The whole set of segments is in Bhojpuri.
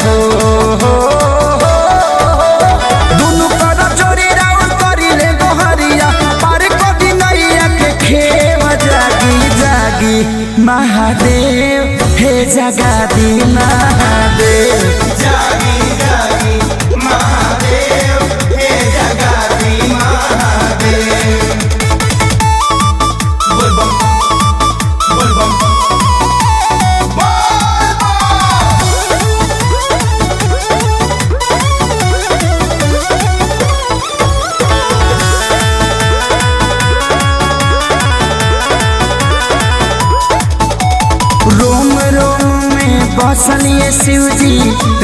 हो दुनु कर चोरी राउर करी ले गोहरिया पार कदी नैया के खेव जागी जागी महादेव हे जगादी महादेव जागी जागी महादेव हे जगादी महादेव। बोल बम बोल बम रोम रोम में बसल ये शिव जी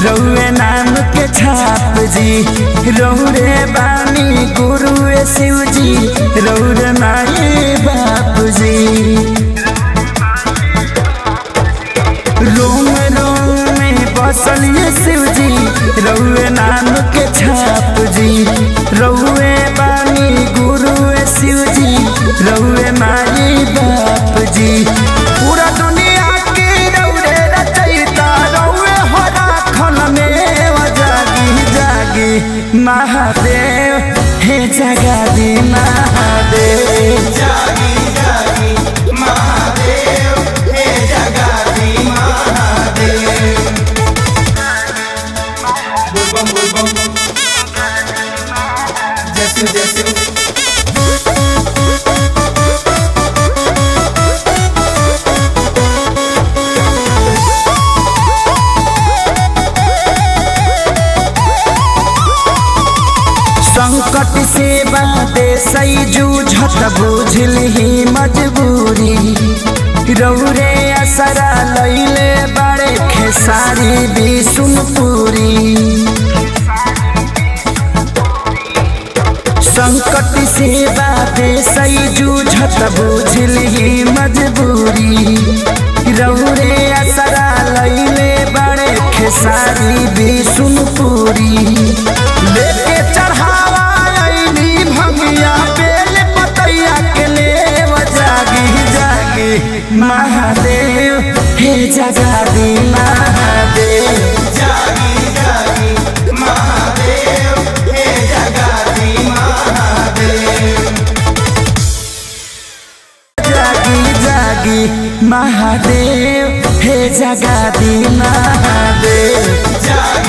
रउए नाम के छाप जी रउरे बानी गुरु शिव जी रउर माए बाप जी। रोम रोम में बसल ये शिव जी रउए नाम के छाप जी रउए बानी गुरु शिव जी रउए माए बाप जी। पूरा दुनिया के रउरे रचयिता रउए हो राखल में जागी जागी महादेव हे जगादी महादेव जागी जागी महादेव हे जगादी महादेव। बोल बम जैसे जैसे संकट से बादे सही जूझत बुझल ही मजबूरी रउरे असरा लैले बड़े खेसारी बिशुनपुरी। संकट से बादे सही जूझत बुझल ही मजबूरी रउरे असरा लैले बड़े खेसारी बिशुनपुरी। लेके चढ़ावा आईनी भंगिया बेल पतैया के लेव जागी जागी महादेव हे जगादी महादेव जागी जागी महादेव हे जगादी महादेव। जागी जागी महादेव हे जगादी महादेव जागी